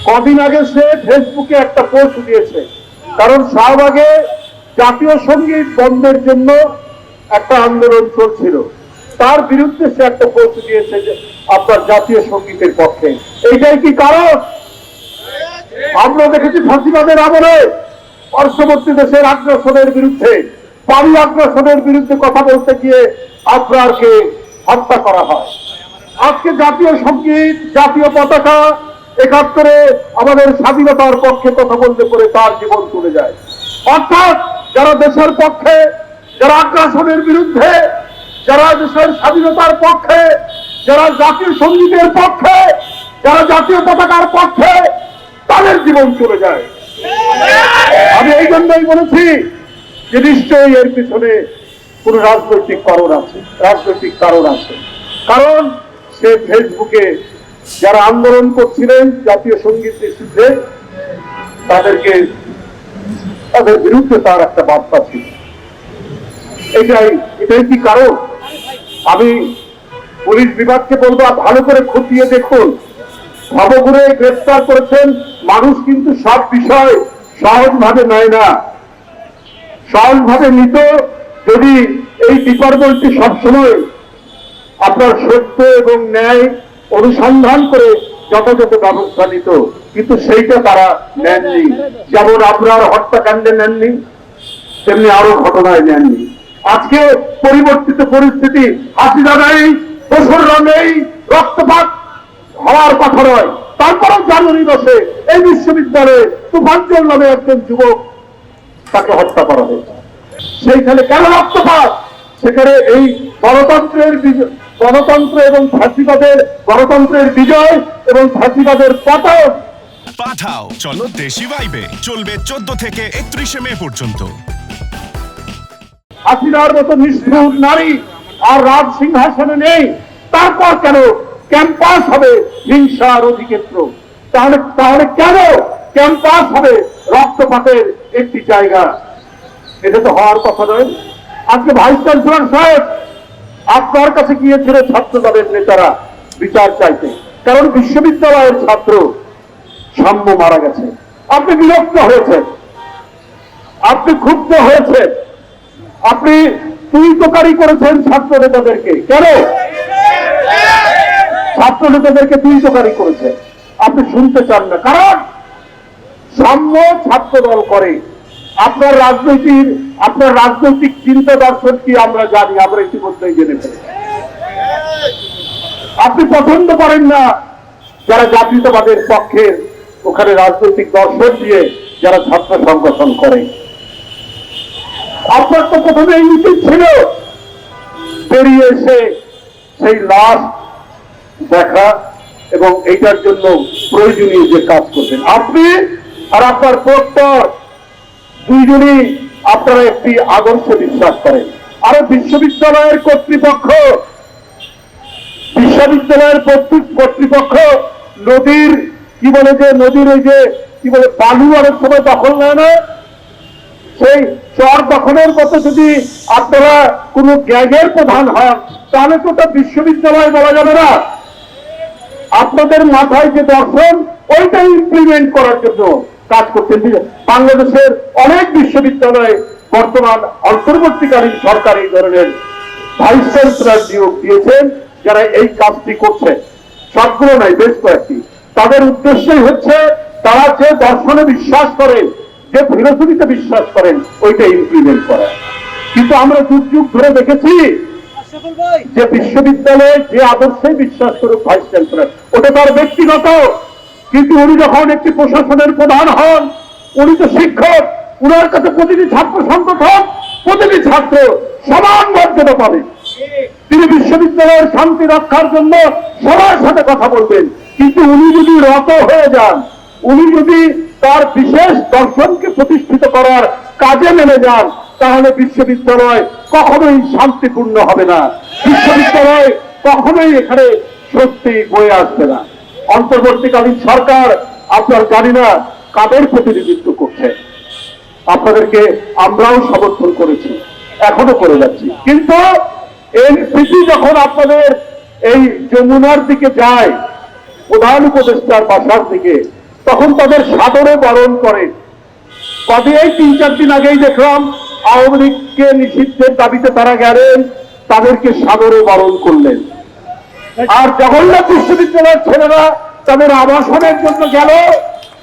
কদিন আগে সে ফেসবুকে একটা পোস্ট দিয়েছে, কারণ শাহবাগে জাতীয় সঙ্গীত বন্ধের জন্য একটা আন্দোলন চলছিল, তার বিরুদ্ধে সে একটা পোস্ট দিয়েছে যে আপনার জাতীয় সঙ্গীতের পক্ষে। এইটাই কি কারণ? আমরা দেখেছি ফাঁসিবাদের আমলে পার্শ্ববর্তী দেশের আগ্রাসনের বিরুদ্ধে, পানি আগ্রাসনের বিরুদ্ধে কথা বলতে গিয়ে আবরারকে হত্যা করা হয়। আজকে জাতীয় সঙ্গীত, জাতীয় পতাকা, ৭১ আমাদের স্বাধীনতার পক্ষে কথা বলতে করে তার জীবন চলে যায়। অর্থাৎ যারা দেশের পক্ষে, যারা আগ্রাসনের বিরুদ্ধে, যারা দেশের স্বাধীনতার পক্ষে, যারা জাতীয় সঙ্গীতের পক্ষে, যারা জাতীয় পতাকার পক্ষে, তাদের জীবন চলে যায়। আমি এই জন্যই বলেছি যে নিশ্চয়ই এর পিছনে কোন রাজনৈতিক কারণ আছে, রাজনৈতিক কারণ আছে। কারণ সে ফেসবুকে যারা আন্দোলন করছিলেন জাতীয় সঙ্গীত ইস্যুতে, তাদের বিরুদ্ধে তার একটা বার্তা ছিল। এটাই কি কারণ? আমি পুলিশ বিভাগকে বলবো, ভালো করে খতিয়ে দেখুন। ভবঘুরে গ্রেফতার করেছেন, মানুষ কিন্তু সব বিষয় সহজভাবে নেয় না। সহজভাবে নিত যদি এই ডিপার্টমেন্টটি সবসময় আপনার সত্য এবং ন্যায় অনুসন্ধান করে যথাযথ ব্যবস্থা নিত, কিন্তু সেইটা তারা নেননি। যেমন আপনার হত্যাকাণ্ডে নেননি, তেমনি আরো ঘটনায় নেননি। আজকে পরিবর্তিত পরিস্থিতি, হাসিনা নেই, দোসররা নেই, রক্তপাত হওয়ার কথা নয়, তারপরেও জানুয়ারি মাসে এই বিশ্ববিদ্যালয়ে তুফাঞ্চল নামে একজন যুবক, তাকে হত্যা করা হয়েছে। সেইখানে কেন রক্তপাত? সেখানে এই গণতন্ত্র এবং ফাঁসিবাদের, গণতন্ত্রের বিজয় এবং ফাঁসিবাদের পতন। পাঠাও চলো দেশি ভাইবে, চলবে 14 থেকে 31 মে পর্যন্ত। হাসিনার মতো নিষ্ঠুর নারী আর রাজ সিংহাসনে নেই, তারপর কেন ক্যাম্পাস হবে হিংসার অধিক্ষেত্র? তাহলে কেন ক্যাম্পাস হবে রক্তপাতের একটি জায়গা? এটা তো হওয়ার কথা নয়। আজকে ভাইস চ্যান্সেলর সাহেব আপনার কাছে গিয়েছিল ছাত্র দলের নেতারা বিচার চাইতে, কারণ বিশ্ববিদ্যালয়ের ছাত্র সাম্য মারা গেছে। আপনি বিরক্ত হয়েছেন, আপনি ক্ষুব্ধ হয়েছেন, আপনি তুই তোকারি করেছেন ছাত্র নেতাদেরকে। কেন ছাত্র নেতাদেরকে তুই তোকারি করেছেন? আপনি শুনতে চান না, কারণ সাম্য ছাত্র দল করে। আপনার রাজনৈতিক চিন্তা দর্শন কি আমরা জানি, আমরা ইতিমধ্যেই জেনে ফেলি। আপনি পছন্দ করেন না যারা জাতীয়তাবাদের পক্ষে ওখানে রাজনৈতিক দর্শন দিয়ে যারা ছাত্র সংগঠন করে। আপনার তো প্রথমে এই নীতি ছিল, বেরিয়ে এসে সেই লাশ দেখা এবং এইটার জন্য প্রয়োজনীয় যে কাজ করবেন আপনি আর আপনার প্রক্টর, দুইজনই আপনারা একটি আদর্শে বিশ্বাস করেন। আর বিশ্ববিদ্যালয়ের কর্তৃপক্ষ নদীর কি বলে যে নদীর ওই যে কি বলে বালু অনেক সময় দখল নেয় না, সেই চর দখলের মতো যদি আপনারা কোন গ্যাংয়ের প্রধান হন, তাহলে তো ওটা বিশ্ববিদ্যালয় বলা যাবে না। আপনাদের মাথায় যে দর্শন, ওইটা ইমপ্লিমেন্ট করার জন্য কাজ করছেন। বাংলাদেশের অনেক বিশ্ববিদ্যালয়ে বর্তমান অন্তর্বর্তীকালীন সরকার এই ধরনের ভাইস চ্যান্সেলর নিয়োগ দিয়েছেন, যারা এই কাজটি করছে। সবগুলো নাই, বেশ কয়েকটি। তাদের উদ্দেশ্যই হচ্ছে তারা যে দর্শনে বিশ্বাস করেন, যে ফিলোসফিতে বিশ্বাস করেন, ওইটা ইমপ্লিমেন্ট করা। কিন্তু আমরা যুগ যুগ ধরে দেখেছি যে বিশ্ববিদ্যালয়ে যে আদর্শে বিশ্বাস করুক ভাইস চ্যান্সেলর, ওটা তার ব্যক্তিগত, কিন্তু উনি যখন একটি প্রশাসনের প্রধান হন, উনি তো শিক্ষক, উনার কাছে প্রতিটি ছাত্র সংগঠন, প্রতিটি ছাত্র সমান মর্যাদা পাবে। তিনি বিশ্ববিদ্যালয়ের শান্তি রক্ষার জন্য সবার সাথে কথা বলবেন। কিন্তু উনি যদি রত হয়ে যান, উনি যদি তার বিশেষ দর্শনকে প্রতিষ্ঠিত করার কাজে নেমে যান, তাহলে বিশ্ববিদ্যালয় কখনোই শান্তিপূর্ণ হবে না, বিশ্ববিদ্যালয় কখনোই এখানে স্বস্তি বয়ে আসবে না। অন্তর্বর্তীকালীন সরকার আপনার জানি না কাদের প্রতিনিধিত্ব করছে, আপনাদেরকে আমরাও সমর্থন করেছি, এখনো করে যাচ্ছি। কিন্তু এনসিপি যখন আপনাদের এই যমুনার দিকে যায়, প্রধান উপদেষ্টার বাসার দিকে, তখন তাদের সাদরে বরণ করে। কবে এই 3-4 দিন আগেই দেখলাম আওয়ামী লীগকে নিষিদ্ধের দাবিতে তারা গেলেন, তাদেরকে সাদরে বরণ করলেন। আর জগন্নাথ বিশ্ববিদ্যালয়ের ছেলেরা তাদের আবাসনের জন্য গেল,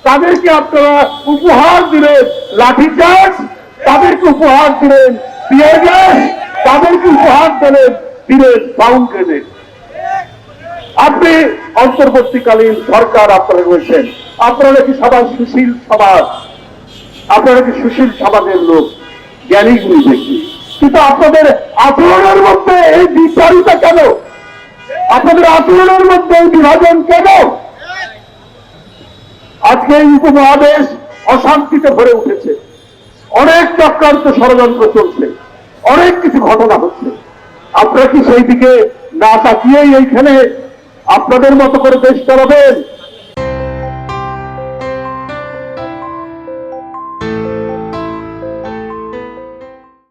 তাদেরকে আপনারা উপহার দিলেন লাঠিচার্জ, তাদেরকে উপহার দিলেন টিয়ার গ্যাস, তাদেরকে উপহার দিলেন সাউন্ড গ্রেনেড। আপনি অন্তর্বর্তীকালীন সরকার আপনারা রয়েছেন, আপনারা কি সবাই সুশীল সমাজ, আপনারা কি সুশীল সমাজের লোক, জ্ঞানী গুণী ব্যক্তি, কিন্তু আপনাদের আচরণের মধ্যে এই বিচারিতা কেন? আপনাদের আচরণের মধ্যে এই বিভাজন কেন? আজকে এই উপমহাদেশ অশান্তিতে ভরে উঠেছে, অনেক চক্রান্ত ষড়যন্ত্র চলছে, অনেক কিছু ঘটনা হচ্ছে। আপনারা কি সেই দিকে না তাকিয়েই এইখানে আপনাদের মতো করে দেশ চালাবেন?